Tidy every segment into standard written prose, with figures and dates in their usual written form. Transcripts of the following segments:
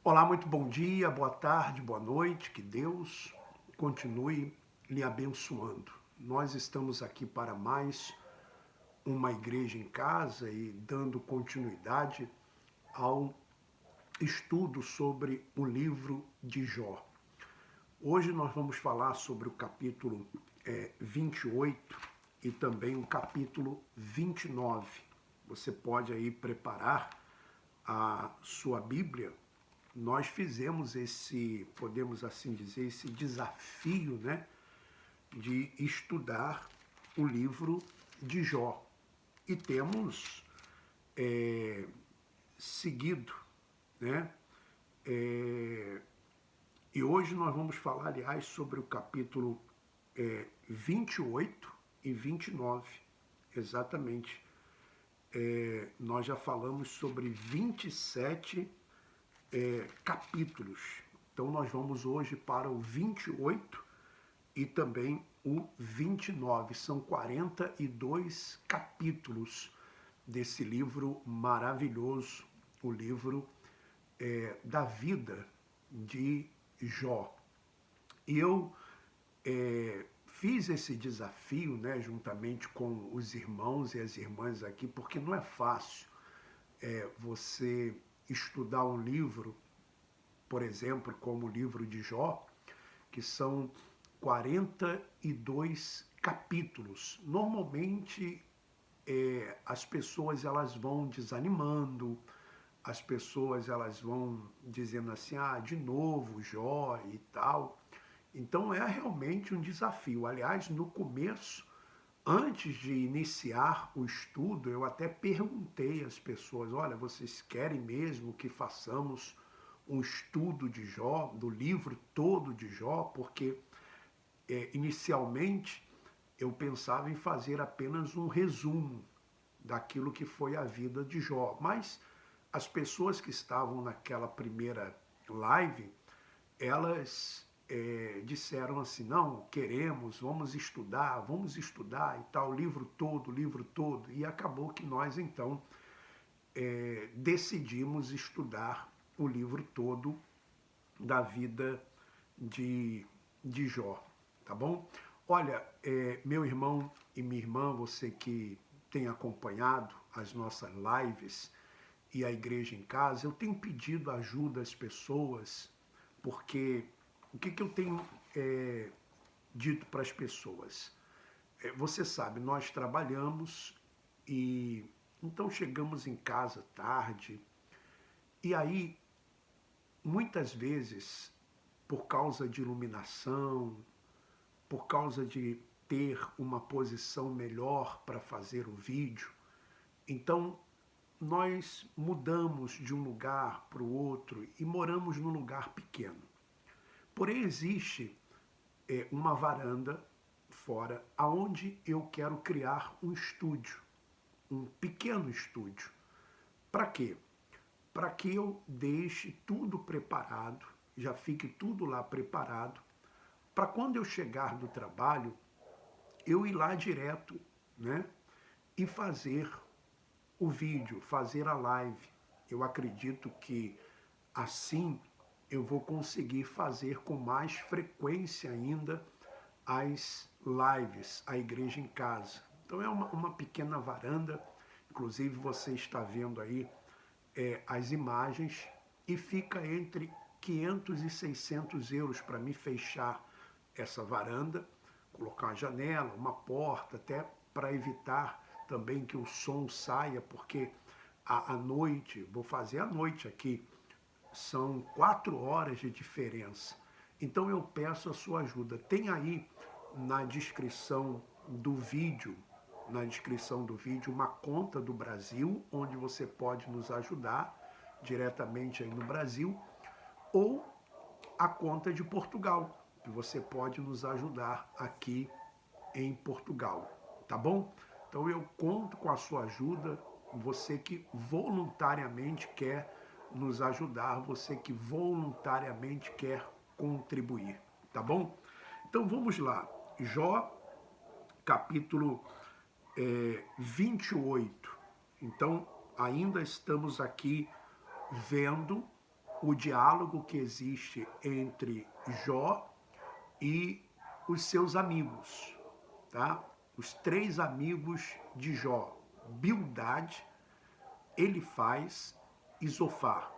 Olá, muito bom dia, boa tarde, boa noite, que Deus continue lhe abençoando. Nós estamos aqui para mais uma igreja em casa e dando continuidade ao estudo sobre o livro de Jó. Hoje nós vamos falar sobre o capítulo 28 e também o capítulo 29. Você pode aí preparar a sua Bíblia. Nós fizemos esse, podemos assim dizer, esse desafio, né, de estudar o livro de Jó. E temos seguido, né? E hoje nós vamos falar, aliás, sobre o capítulo 28 e 29, exatamente. Nós já falamos sobre 27 capítulos. Então nós vamos hoje para o 28 e também o 29. São 42 capítulos desse livro maravilhoso, o livro da vida de Jó. E eu fiz esse desafio, né, juntamente com os irmãos e as irmãs aqui, porque não é fácil você estudar um livro, por exemplo, como o livro de Jó, que são 42 capítulos. Normalmente as pessoas elas vão desanimando, as pessoas elas vão dizendo assim, de novo Jó e tal. Então é realmente um desafio. Aliás, no começo, antes de iniciar o estudo, eu até perguntei às pessoas, olha, vocês querem mesmo que façamos um estudo de Jó, do livro todo de Jó? Porque inicialmente eu pensava em fazer apenas um resumo daquilo que foi a vida de Jó. Mas as pessoas que estavam naquela primeira live, elas disseram assim, não, queremos, vamos estudar e tal, o livro todo. E acabou que nós, então, decidimos estudar o livro todo da vida de Jó, tá bom? Olha, meu irmão e minha irmã, você que tem acompanhado as nossas lives e a igreja em casa, eu tenho pedido ajuda às pessoas, porque o que eu tenho dito para as pessoas? Você sabe, nós trabalhamos e então chegamos em casa tarde, e aí muitas vezes, por causa de iluminação, por causa de ter uma posição melhor para fazer o vídeo, então nós mudamos de um lugar para o outro e moramos num lugar pequeno. Porém, existe uma varanda fora aonde eu quero criar um estúdio, um pequeno estúdio. Para quê? Para que eu deixe tudo preparado, já fique tudo lá preparado, para quando eu chegar do trabalho, eu ir lá direto, né? E fazer o vídeo, fazer a live. Eu acredito que assim eu vou conseguir fazer com mais frequência ainda as lives, a igreja em casa. Então é uma pequena varanda, inclusive você está vendo aí as imagens, e fica entre 500 e 600 euros para me fechar essa varanda, colocar uma janela, uma porta, até para evitar também que o som saia, porque à noite, vou fazer à noite aqui, são 4 horas de diferença. Então eu peço a sua ajuda. Tem aí na descrição do vídeo, uma conta do Brasil, onde você pode nos ajudar diretamente aí no Brasil, ou a conta de Portugal, que você pode nos ajudar aqui em Portugal, tá bom? Então eu conto com a sua ajuda, você que voluntariamente quer nos ajudar, você que voluntariamente quer contribuir, tá bom? Então vamos lá, Jó, capítulo 28. Então ainda estamos aqui vendo o diálogo que existe entre Jó e os seus amigos, tá? Os três amigos de Jó, Bildade, Elifaz e Zofar.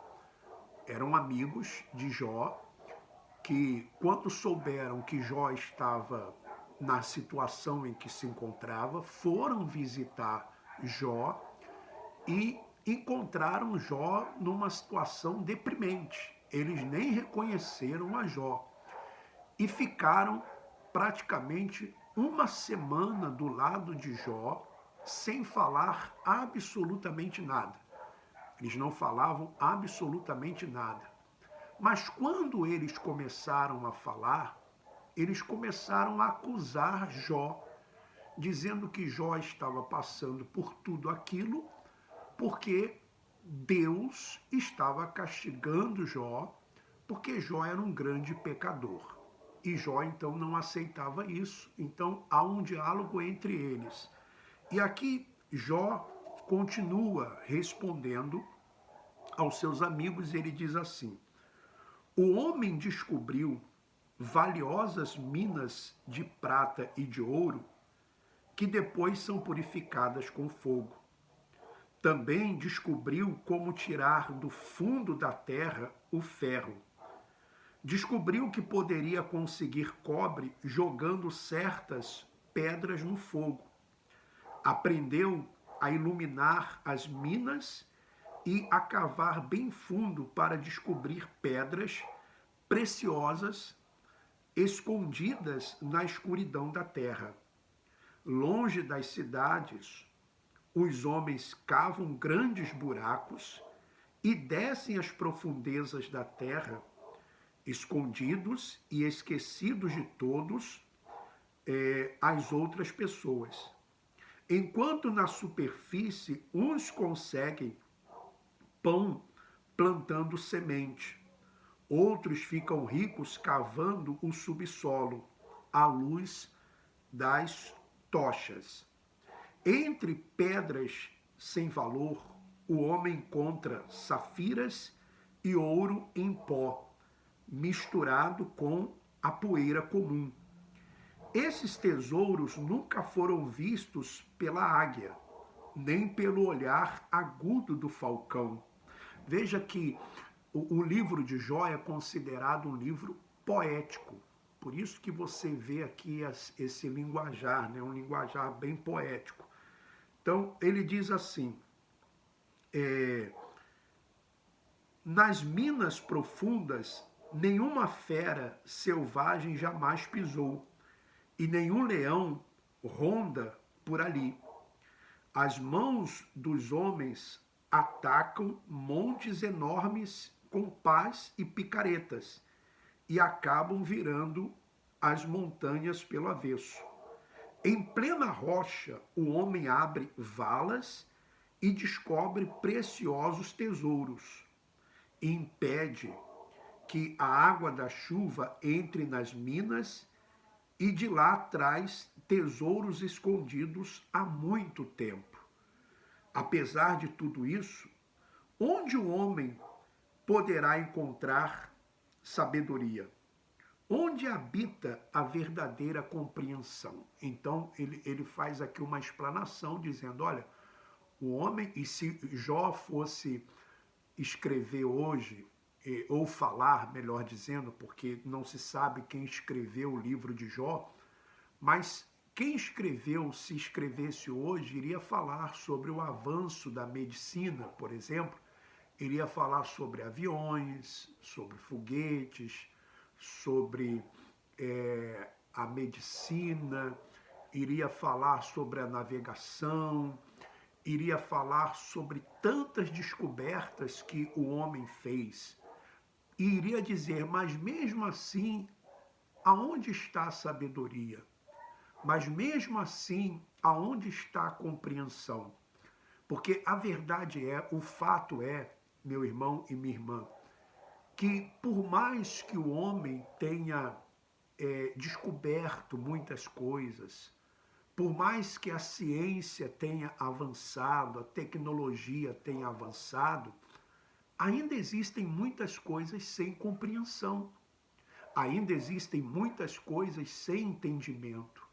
Eram amigos de Jó que, quando souberam que Jó estava na situação em que se encontrava, foram visitar Jó e encontraram Jó numa situação deprimente. Eles nem reconheceram a Jó e ficaram praticamente uma semana do lado de Jó sem falar absolutamente nada. Eles não falavam absolutamente nada. Mas quando eles começaram a falar, eles começaram a acusar Jó, dizendo que Jó estava passando por tudo aquilo porque Deus estava castigando Jó, porque Jó era um grande pecador. E Jó então não aceitava isso. Então há um diálogo entre eles. E aqui Jó continua respondendo aos seus amigos, ele diz assim: o homem descobriu valiosas minas de prata e de ouro que depois são purificadas com fogo. Também descobriu como tirar do fundo da terra o ferro. Descobriu que poderia conseguir cobre jogando certas pedras no fogo. Aprendeu a iluminar as minas e a cavar bem fundo para descobrir pedras preciosas escondidas na escuridão da terra. Longe das cidades, os homens cavam grandes buracos e descem às profundezas da terra, escondidos e esquecidos de todos as outras pessoas. Enquanto na superfície uns conseguem pão plantando semente, outros ficam ricos cavando o subsolo à luz das tochas. Entre pedras sem valor, o homem encontra safiras e ouro em pó, misturado com a poeira comum. Esses tesouros nunca foram vistos pela águia, nem pelo olhar agudo do falcão. Veja que o livro de Jó é considerado um livro poético. Por isso que você vê aqui esse linguajar, né? Um linguajar bem poético. Então, ele diz assim, nas minas profundas, nenhuma fera selvagem jamais pisou, e nenhum leão ronda por ali. As mãos dos homens atacam montes enormes com pás e picaretas, e acabam virando as montanhas pelo avesso. Em plena rocha, o homem abre valas e descobre preciosos tesouros. E impede que a água da chuva entre nas minas e de lá traz tesouros escondidos há muito tempo. Apesar de tudo isso, onde o homem poderá encontrar sabedoria? Onde habita a verdadeira compreensão? Então, ele faz aqui uma explanação dizendo, olha, o homem, e se Jó fosse escrever hoje, ou falar, melhor dizendo, porque não se sabe quem escreveu o livro de Jó, mas quem escreveu, se escrevesse hoje, iria falar sobre o avanço da medicina, por exemplo, iria falar sobre aviões, sobre foguetes, sobre a medicina, iria falar sobre a navegação, iria falar sobre tantas descobertas que o homem fez. E iria dizer, mas mesmo assim, aonde está a sabedoria? Mas mesmo assim, aonde está a compreensão? Porque a verdade é, o fato é, meu irmão e minha irmã, que por mais que o homem tenha descoberto muitas coisas, por mais que a ciência tenha avançado, a tecnologia tenha avançado, ainda existem muitas coisas sem compreensão. Ainda existem muitas coisas sem entendimento.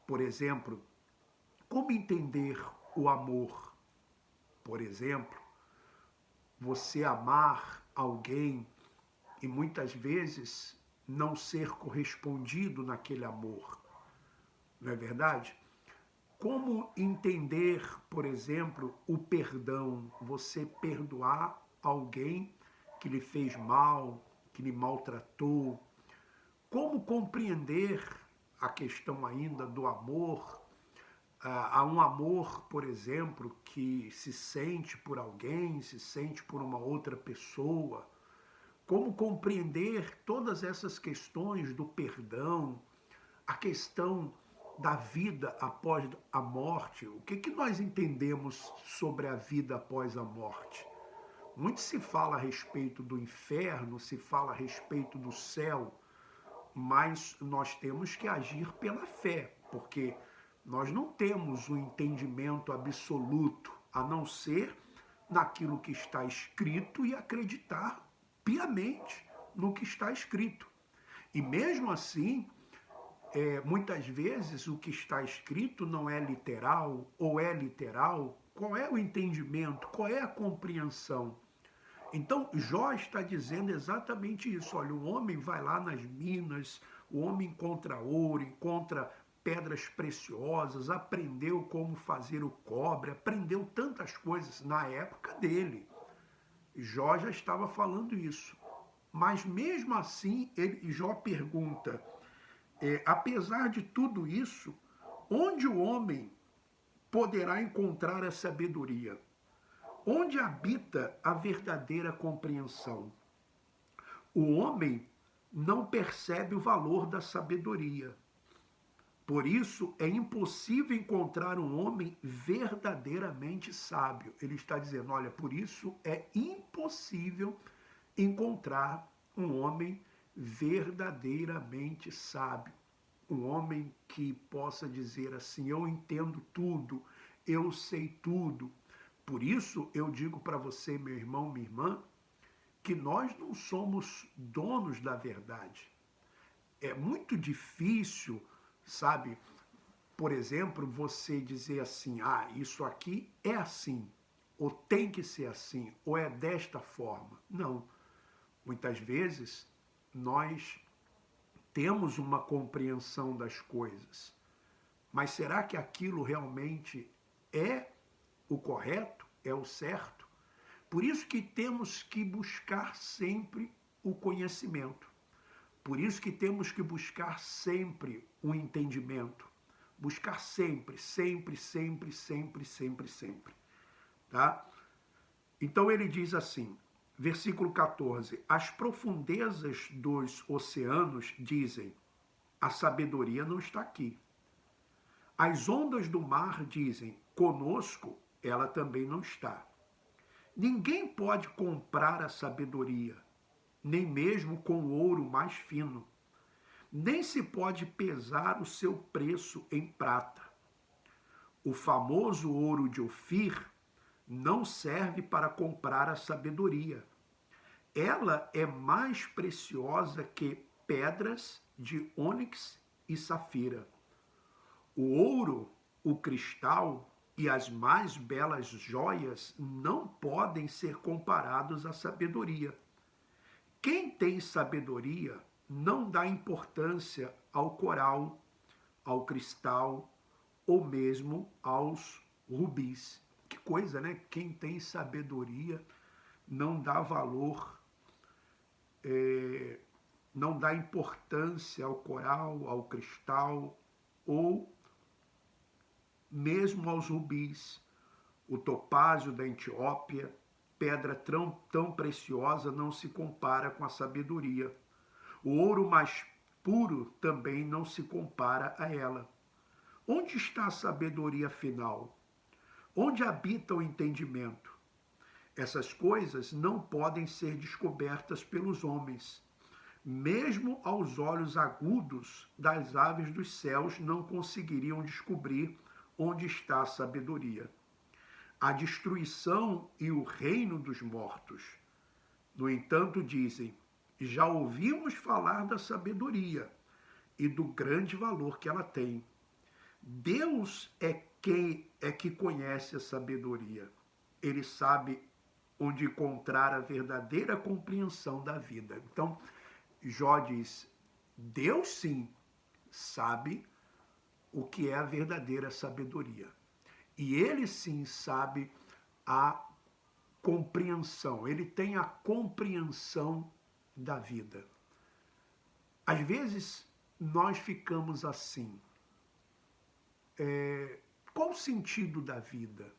Por exemplo, como entender o amor? Por exemplo, você amar alguém e muitas vezes não ser correspondido naquele amor. Não é verdade? Como entender, por exemplo, o perdão? Você perdoar alguém que lhe fez mal, que lhe maltratou. Como compreender a questão ainda do amor? Há um amor, por exemplo, que se sente por alguém, se sente por uma outra pessoa. Como compreender todas essas questões do perdão, a questão da vida após a morte? O que nós entendemos sobre a vida após a morte? Muito se fala a respeito do inferno, se fala a respeito do céu, mas nós temos que agir pela fé, porque nós não temos o entendimento absoluto, a não ser naquilo que está escrito e acreditar piamente no que está escrito. E mesmo assim, muitas vezes o que está escrito não é literal, ou é literal. Qual é o entendimento? Qual é a compreensão? Então, Jó está dizendo exatamente isso. Olha, o homem vai lá nas minas, o homem encontra ouro, encontra pedras preciosas, aprendeu como fazer o cobre, aprendeu tantas coisas na época dele. Jó já estava falando isso. Mas mesmo assim, Jó pergunta, apesar de tudo isso, onde o homem poderá encontrar a sabedoria? Onde habita a verdadeira compreensão? O homem não percebe o valor da sabedoria. Por isso, é impossível encontrar um homem verdadeiramente sábio. Ele está dizendo, olha, por isso é impossível encontrar um homem verdadeiramente sábio. Um homem que possa dizer assim, eu entendo tudo, eu sei tudo. Por isso, eu digo para você, meu irmão, minha irmã, que nós não somos donos da verdade. É muito difícil, sabe, por exemplo, você dizer assim, isso aqui é assim, ou tem que ser assim, ou é desta forma. Não. Muitas vezes, nós temos uma compreensão das coisas, mas será que aquilo realmente é o correto? É o certo? Por isso que temos que buscar sempre o conhecimento. Por isso que temos que buscar sempre o entendimento. Buscar sempre, sempre, sempre, sempre, sempre, sempre. Tá? Então ele diz assim, versículo 14: as profundezas dos oceanos dizem, a sabedoria não está aqui. As ondas do mar dizem, conosco ela também não está. Ninguém pode comprar a sabedoria, nem mesmo com o ouro mais fino. Nem se pode pesar o seu preço em prata. O famoso ouro de Ofir não serve para comprar a sabedoria. Ela é mais preciosa que pedras de ônix e safira. O ouro, o cristal e as mais belas joias não podem ser comparados à sabedoria. Quem tem sabedoria não dá importância ao coral, ao cristal ou mesmo aos rubis. Que coisa, né? Quem tem sabedoria não dá valor, não dá importância ao coral, ao cristal ou mesmo aos rubis. O topázio da Etiópia, pedra tão preciosa, não se compara com a sabedoria. O ouro mais puro também não se compara a ela. Onde está a sabedoria final? Onde habita o entendimento? Essas coisas não podem ser descobertas pelos homens. Mesmo aos olhos agudos das aves dos céus não conseguiriam descobrir onde está a sabedoria. A destruição e o reino dos mortos No entanto, dizem, já ouvimos falar da sabedoria e do grande valor que ela tem. Deus é quem é que conhece a sabedoria. Ele sabe onde encontrar a verdadeira compreensão da vida. Então, Jó diz: Deus sim sabe o que é a verdadeira sabedoria. E ele sim sabe a compreensão, ele tem a compreensão da vida. Às vezes nós ficamos assim. Qual o sentido da vida?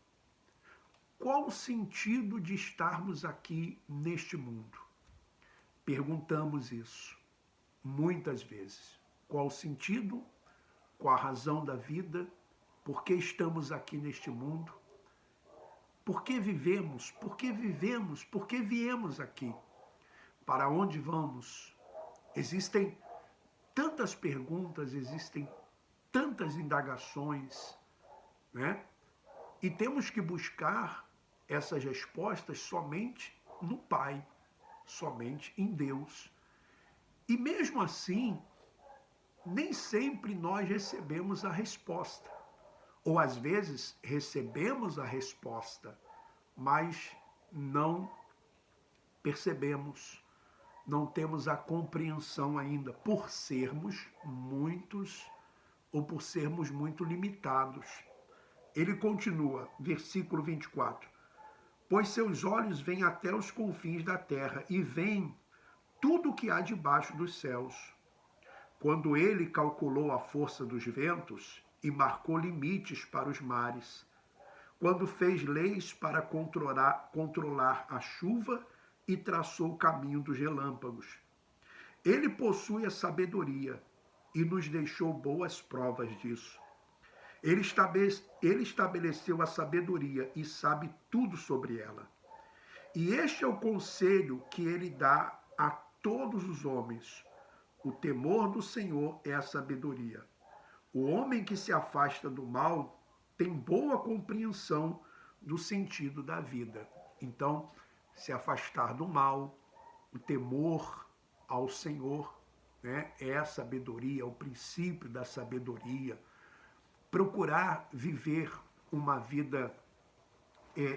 Qual o sentido de estarmos aqui neste mundo? Perguntamos isso muitas vezes. Qual o sentido? Qual a razão da vida? Por que estamos aqui neste mundo? Por que vivemos? Por que vivemos? Por que viemos aqui? Para onde vamos? Existem tantas perguntas, existem tantas indagações, né? E temos que buscar essas respostas somente no Pai, somente em Deus. E mesmo assim, nem sempre nós recebemos a resposta. Ou às vezes recebemos a resposta, mas não percebemos, não temos a compreensão ainda, por sermos muitos ou por sermos muito limitados. Ele continua, versículo 24: Pois seus olhos vêm até os confins da terra e veem tudo o que há debaixo dos céus. Quando ele calculou a força dos ventos e marcou limites para os mares, quando fez leis para controlar a chuva e traçou o caminho dos relâmpagos. Ele possui a sabedoria e nos deixou boas provas disso. Ele estabeleceu a sabedoria e sabe tudo sobre ela. E este é o conselho que ele dá a todos os homens. O temor do Senhor é a sabedoria. O homem que se afasta do mal tem boa compreensão do sentido da vida. Então, se afastar do mal, o temor ao Senhor, né, é a sabedoria, é o princípio da sabedoria. Procurar viver uma vida.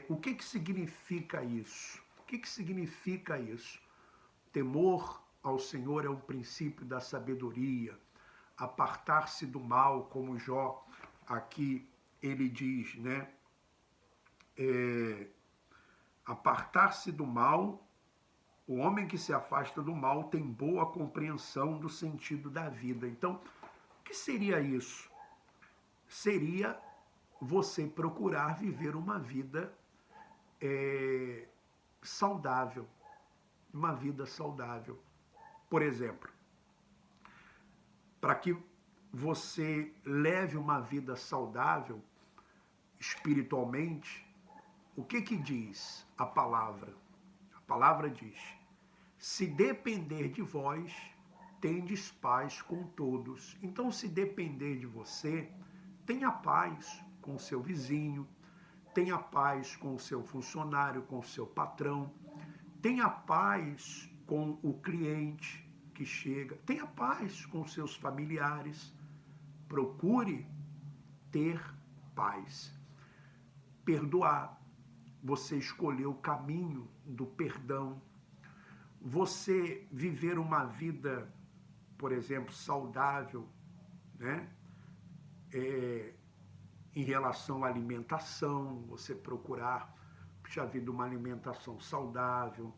O que significa isso? O que significa isso? Temor ao Senhor é um princípio da sabedoria. Apartar-se do mal, como Jó aqui ele diz, né? Apartar-se do mal, o homem que se afasta do mal tem boa compreensão do sentido da vida. Então, o que seria isso? Seria você procurar viver uma vida saudável. Uma vida saudável. Por exemplo, para que você leve uma vida saudável espiritualmente, o que diz a palavra? A palavra diz: se depender de vós, tendes paz com todos. Então, se depender de você, tenha paz com o seu vizinho, tenha paz com o seu funcionário, com o seu patrão, tenha paz com o cliente que chega, tenha paz com seus familiares. Procure ter paz. Perdoar. Você escolheu o caminho do perdão. Você viver uma vida, por exemplo, saudável, né? Em relação à alimentação, você procurar, puxa vida, uma alimentação saudável.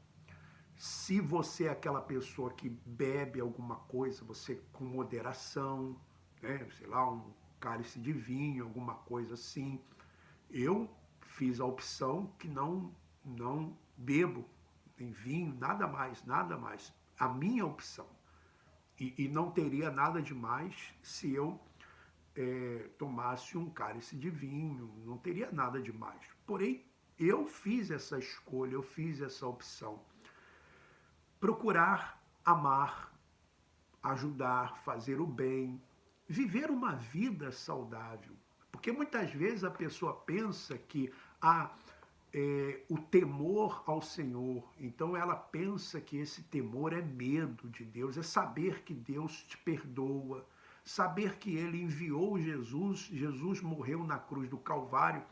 Se você é aquela pessoa que bebe alguma coisa, você com moderação, né? Sei lá, um cálice de vinho, alguma coisa assim. Eu fiz a opção que não bebo nem vinho, nada mais, nada mais. A minha opção. E não teria nada de mais se eu tomasse um cálice de vinho, não teria nada de mais. Porém, eu fiz essa escolha, eu fiz essa opção. Procurar amar, ajudar, fazer o bem, viver uma vida saudável. Porque muitas vezes a pessoa pensa que o temor ao Senhor. Então ela pensa que esse temor é medo de Deus, é saber que Deus te perdoa, saber que Ele enviou Jesus, Jesus morreu na cruz do Calvário,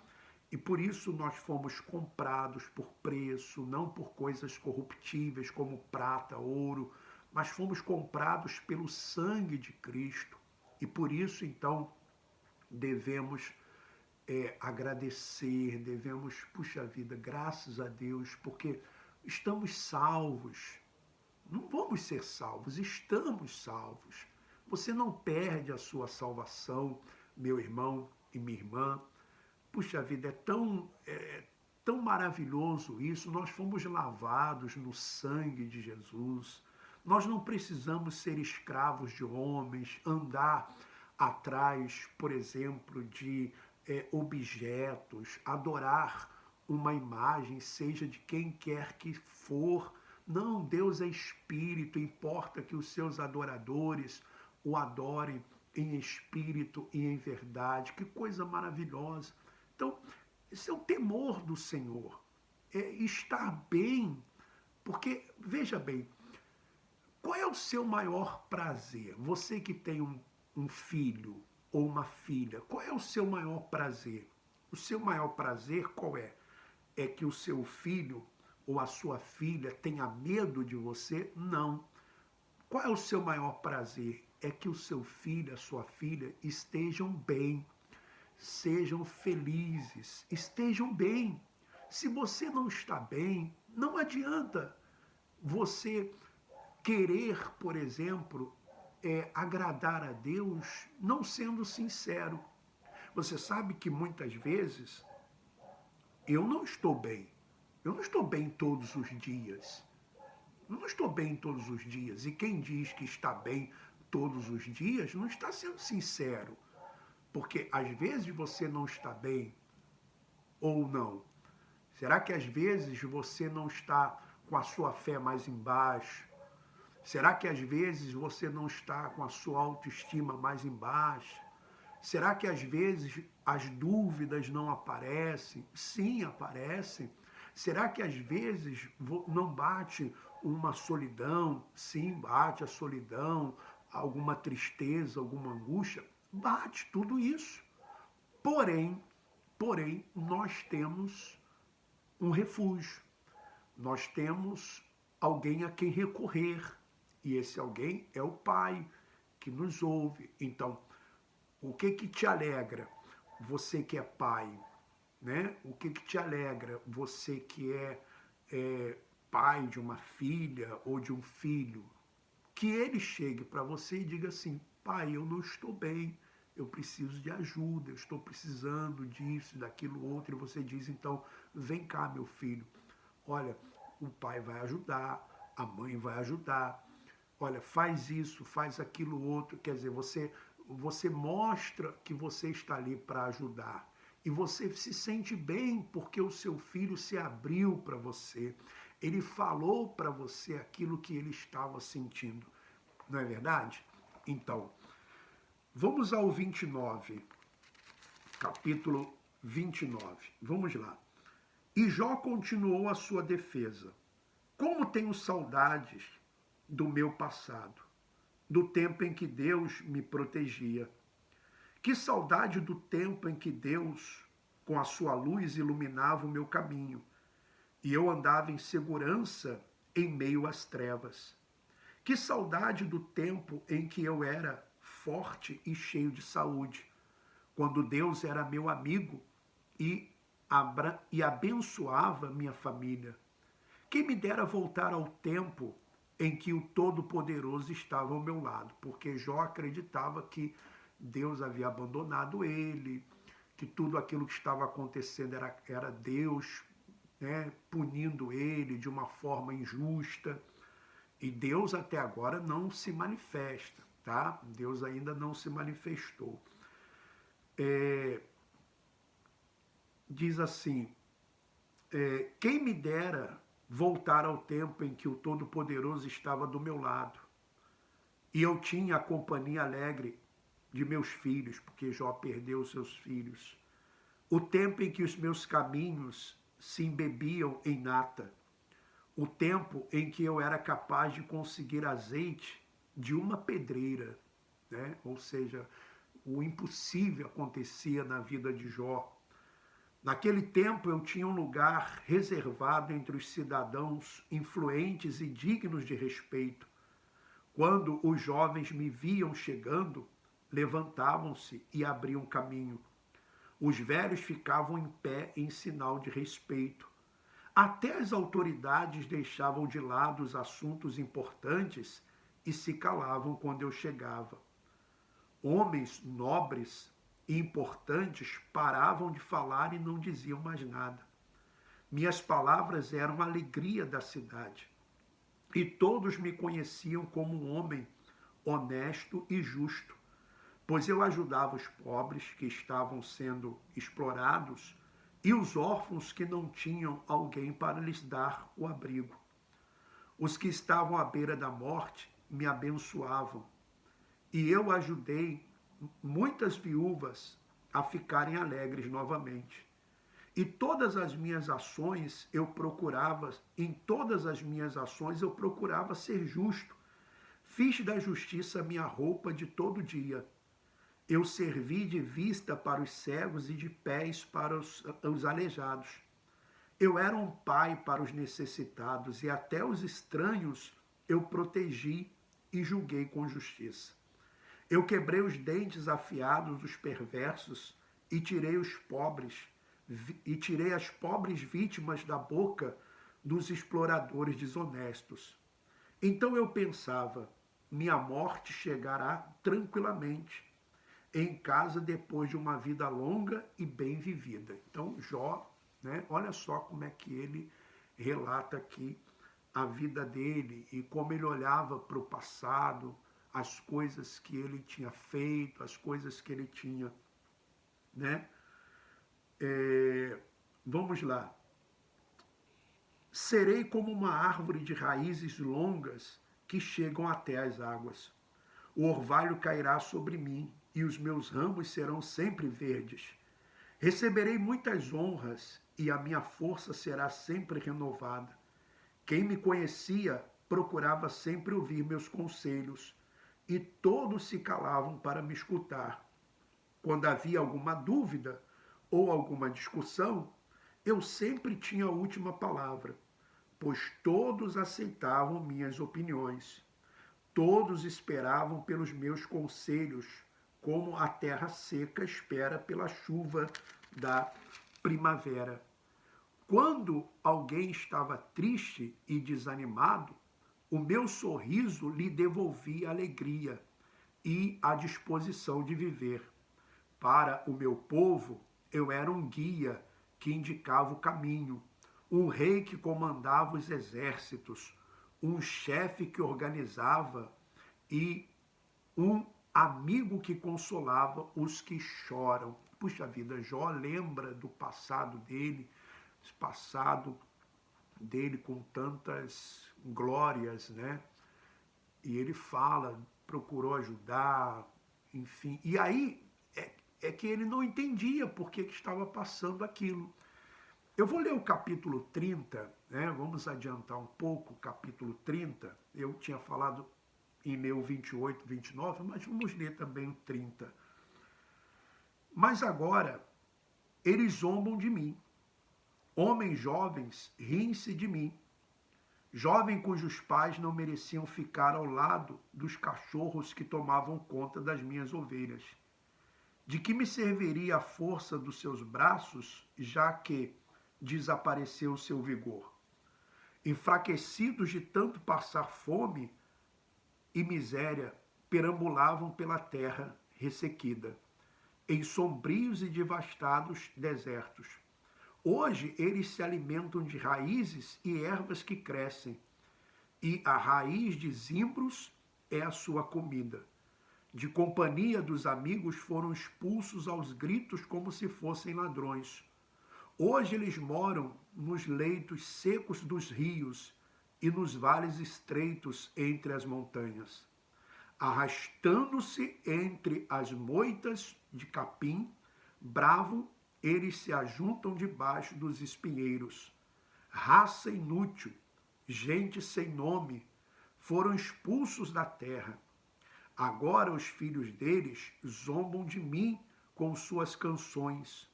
e por isso nós fomos comprados por preço, não por coisas corruptíveis como prata, ouro, mas fomos comprados pelo sangue de Cristo. E por isso, então, devemos agradecer, devemos, puxa vida, graças a Deus, porque estamos salvos. Não vamos ser salvos, estamos salvos. Você não perde a sua salvação, meu irmão e minha irmã. Puxa vida, tão maravilhoso isso. Nós fomos lavados no sangue de Jesus. Nós não precisamos ser escravos de homens, andar atrás, por exemplo, de objetos, adorar uma imagem, seja de quem quer que for. Não, Deus é espírito, importa que os seus adoradores o adorem em espírito e em verdade. Que coisa maravilhosa. Então, esse é o temor do Senhor, é estar bem, porque, veja bem, qual é o seu maior prazer? Você que tem um filho ou uma filha, qual é o seu maior prazer? O seu maior prazer qual é? É que o seu filho ou a sua filha tenha medo de você? Não. Qual é o seu maior prazer? É que o seu filho, a sua filha estejam bem, sejam felizes, estejam bem. Se você não está bem, não adianta você querer, por exemplo, agradar a Deus não sendo sincero. Você sabe que muitas vezes eu não estou bem. Eu não estou bem todos os dias. Eu não estou bem todos os dias. E quem diz que está bem todos os dias não está sendo sincero. Porque às vezes você não está bem ou não. Será que às vezes você não está com a sua fé mais embaixo? Será que às vezes você não está com a sua autoestima mais embaixo? Será que às vezes as dúvidas não aparecem? Sim, aparecem. Será que às vezes não bate uma solidão? Sim, bate a solidão, alguma tristeza, alguma angústia? Bate tudo isso. Porém, nós temos um refúgio. Nós temos alguém a quem recorrer. E esse alguém é o Pai que nos ouve. Então, o que te alegra? Você que é pai, né? O que te alegra? Você que é pai de uma filha ou de um filho. Que ele chegue para você e diga assim: pai, eu não estou bem, eu preciso de ajuda, eu estou precisando disso, daquilo outro. E você diz, então, vem cá, meu filho. Olha, o pai vai ajudar, a mãe vai ajudar. Olha, faz isso, faz aquilo outro. Quer dizer, você mostra que você está ali para ajudar. E você se sente bem porque o seu filho se abriu para você. Ele falou para você aquilo que ele estava sentindo. Não é verdade? Então, vamos ao 29, capítulo 29. Vamos lá. E Jó continuou a sua defesa. Como tenho saudades do meu passado, do tempo em que Deus me protegia. Que saudade do tempo em que Deus, com a sua luz, iluminava o meu caminho, e eu andava em segurança em meio às trevas. Que saudade do tempo em que eu era forte e cheio de saúde, quando Deus era meu amigo e abençoava minha família. Quem me dera voltar ao tempo em que o Todo-Poderoso estava ao meu lado, porque Jó acreditava que Deus havia abandonado ele, que tudo aquilo que estava acontecendo era Deus, né, punindo ele de uma forma injusta. E Deus até agora não se manifesta, tá? Deus ainda não se manifestou. Diz assim, quem me dera voltar ao tempo em que o Todo-Poderoso estava do meu lado e eu tinha a companhia alegre de meus filhos, porque Jó perdeu seus filhos. O tempo em que os meus caminhos se embebiam em nata, o tempo em que eu era capaz de conseguir azeite de uma pedreira, né? Ou seja, o impossível acontecia na vida de Jó. Naquele tempo eu tinha um lugar reservado entre os cidadãos influentes e dignos de respeito. Quando os jovens me viam chegando, levantavam-se e abriam caminho. Os velhos ficavam em pé em sinal de respeito. Até as autoridades deixavam de lado os assuntos importantes e se calavam quando eu chegava. Homens nobres e importantes paravam de falar e não diziam mais nada. Minhas palavras eram a alegria da cidade. E todos me conheciam como um homem honesto e justo, pois eu ajudava os pobres que estavam sendo explorados e os órfãos que não tinham alguém para lhes dar o abrigo. Os que estavam à beira da morte me abençoavam, e eu ajudei muitas viúvas a ficarem alegres novamente. E em todas as minhas ações eu procurava ser justo. Fiz da justiça minha roupa de todo dia. Eu servi de vista para os cegos e de pés para os aleijados. Eu era um pai para os necessitados e até os estranhos eu protegi e julguei com justiça. Eu quebrei os dentes afiados dos perversos e tirei as pobres vítimas da boca dos exploradores desonestos. Então eu pensava, minha morte chegará tranquilamente em casa depois de uma vida longa e bem vivida. Então Jó, né, olha só como é que ele relata aqui a vida dele e como ele olhava para o passado, as coisas que ele tinha feito, as coisas que ele tinha, né? Vamos lá. Serei como uma árvore de raízes longas que chegam até as águas. O orvalho cairá sobre mim e os meus ramos serão sempre verdes. Receberei muitas honras e a minha força será sempre renovada. Quem me conhecia procurava sempre ouvir meus conselhos e todos se calavam para me escutar. Quando havia alguma dúvida ou alguma discussão, eu sempre tinha a última palavra, pois todos aceitavam minhas opiniões. Todos esperavam pelos meus conselhos, como a terra seca espera pela chuva da primavera. Quando alguém estava triste e desanimado, o meu sorriso lhe devolvia alegria e a disposição de viver. Para o meu povo, eu era um guia que indicava o caminho, um rei que comandava os exércitos, um chefe que organizava e um amigo que consolava os que choram. Puxa vida, Jó lembra do passado dele, esse passado dele com tantas glórias, né? E ele fala, procurou ajudar, enfim. E aí é que ele não entendia por que estava passando aquilo. Eu vou ler o capítulo 30, né? Vamos adiantar um pouco o capítulo 30. Eu tinha falado em meu 28, 29, mas vamos ler também o 30. Mas agora eles zombam de mim. Homens jovens riem-se de mim. Jovem cujos pais não mereciam ficar ao lado dos cachorros que tomavam conta das minhas ovelhas. De que me serviria a força dos seus braços, já que desapareceu o seu vigor? Enfraquecidos de tanto passar fome e miséria, perambulavam pela terra ressequida, em sombrios e devastados desertos. Hoje eles se alimentam de raízes e ervas que crescem, e a raiz de zimbros é a sua comida. De companhia dos amigos foram expulsos aos gritos como se fossem ladrões. Hoje eles moram nos leitos secos dos rios e nos vales estreitos entre as montanhas, arrastando-se entre as moitas de capim, bravo eles se ajuntam debaixo dos espinheiros. Raça inútil, gente sem nome, foram expulsos da terra. Agora os filhos deles zombam de mim com suas canções.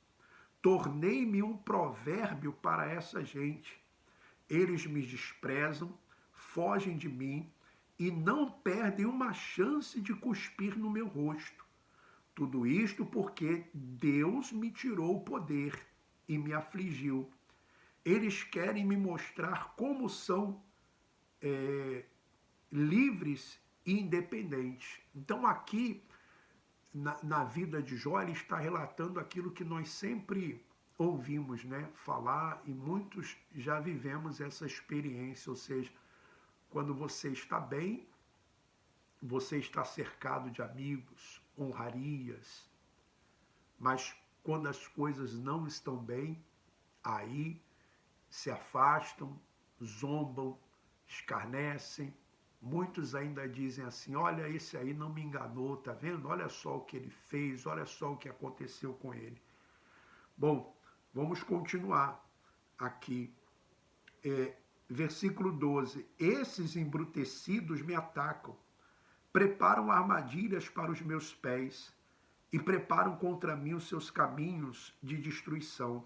Tornei-me um provérbio para essa gente. Eles me desprezam, fogem de mim e não perdem uma chance de cuspir no meu rosto. Tudo isto porque Deus me tirou o poder e me afligiu. Eles querem me mostrar como são livres e independentes. Então, aqui, na vida de Jó, ele está relatando aquilo que nós sempre ouvimos, né, falar, e muitos já vivemos essa experiência, ou seja, quando você está bem, você está cercado de amigos, honrarias, mas quando as coisas não estão bem, aí se afastam, zombam, escarnecem. Muitos ainda dizem assim: olha, esse aí não me enganou, tá vendo? Olha só o que ele fez, olha só o que aconteceu com ele. Bom, vamos continuar aqui. Versículo 12: esses embrutecidos me atacam, preparam armadilhas para os meus pés e preparam contra mim os seus caminhos de destruição.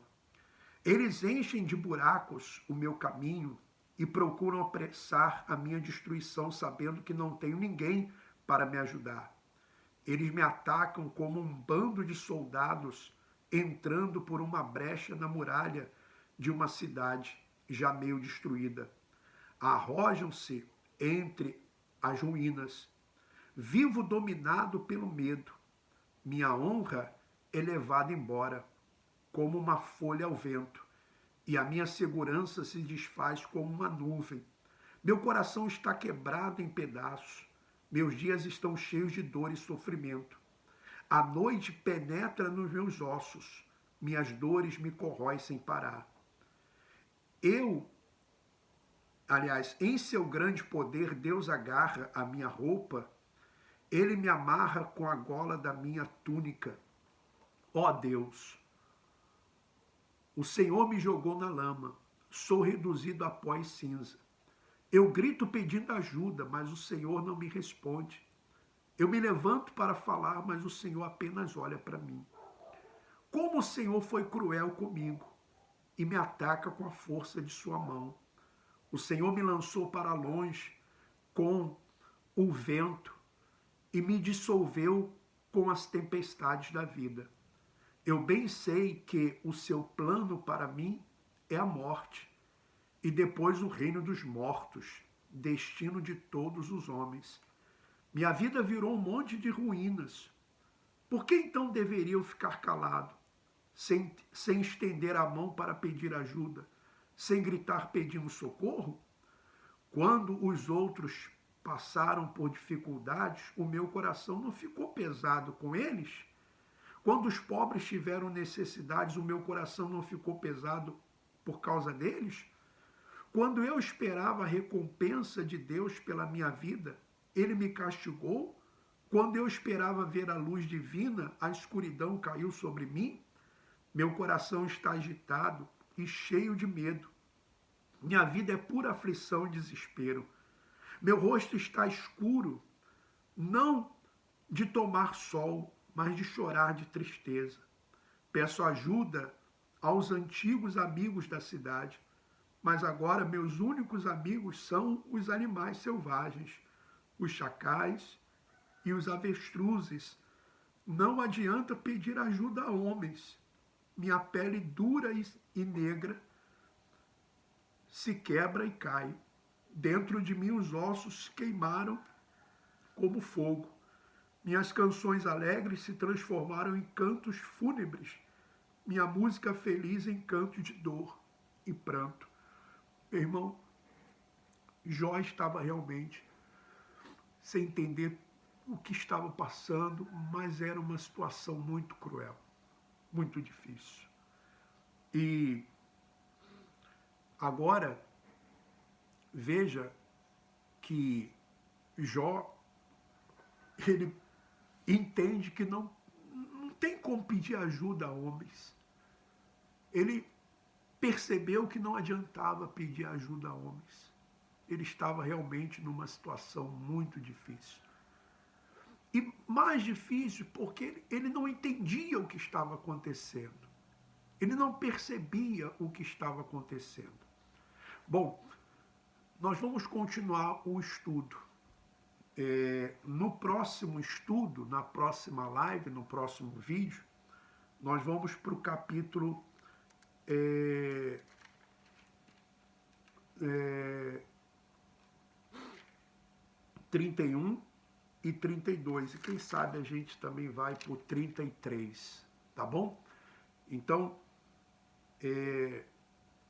Eles enchem de buracos o meu caminho e procuram apressar a minha destruição, sabendo que não tenho ninguém para me ajudar. Eles me atacam como um bando de soldados entrando por uma brecha na muralha de uma cidade já meio destruída. Arrojam-se entre as ruínas. Vivo dominado pelo medo. Minha honra é levada embora, como uma folha ao vento, e a minha segurança se desfaz como uma nuvem. Meu coração está quebrado em pedaços. Meus dias estão cheios de dor e sofrimento. A noite penetra nos meus ossos. Minhas dores me corroem sem parar. Em seu grande poder, Deus agarra a minha roupa. Ele me amarra com a gola da minha túnica. Ó Deus, o Senhor me jogou na lama. Sou reduzido a pó e cinza. Eu grito pedindo ajuda, mas o Senhor não me responde. Eu me levanto para falar, mas o Senhor apenas olha para mim. Como o Senhor foi cruel comigo e me ataca com a força de sua mão. O Senhor me lançou para longe com o vento e me dissolveu com as tempestades da vida. Eu bem sei que o seu plano para mim é a morte e depois o reino dos mortos, destino de todos os homens. Minha vida virou um monte de ruínas. Por que então deveria eu ficar calado, sem estender a mão para pedir ajuda, sem gritar pedindo socorro? Quando os outros passaram por dificuldades, o meu coração não ficou pesado com eles? Quando os pobres tiveram necessidades, o meu coração não ficou pesado por causa deles? Quando eu esperava a recompensa de Deus pela minha vida, ele me castigou? Quando eu esperava ver a luz divina, a escuridão caiu sobre mim? Meu coração está agitado e cheio de medo. Minha vida é pura aflição e desespero. Meu rosto está escuro, não de tomar sol, mas de chorar de tristeza. Peço ajuda aos antigos amigos da cidade, mas agora meus únicos amigos são os animais selvagens, os chacais e os avestruzes. Não adianta pedir ajuda a homens. Minha pele dura e negra se quebra e cai. Dentro de mim os ossos queimaram como fogo. Minhas canções alegres se transformaram em cantos fúnebres. Minha música feliz em canto de dor e pranto. Meu irmão, Jó estava realmente sem entender o que estava passando, mas era uma situação muito cruel, muito difícil. E agora, veja que Jó, ele entende que não tem como pedir ajuda a homens. ele percebeu que não adiantava pedir ajuda a homens. Ele estava realmente numa situação muito difícil. E mais difícil porque ele não entendia o que estava acontecendo. Ele não percebia o que estava acontecendo. Bom, nós vamos continuar o estudo. No próximo estudo, na próxima live, no próximo vídeo, nós vamos para o capítulo 31 e 32. E quem sabe a gente também vai para o 33, tá bom? Então,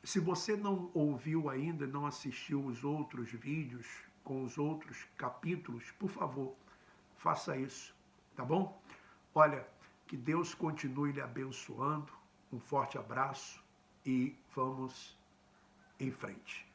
se você não ouviu ainda, não assistiu os outros vídeos com os outros capítulos, por favor, faça isso, tá bom? Olha, que Deus continue lhe abençoando. Um forte abraço e vamos em frente.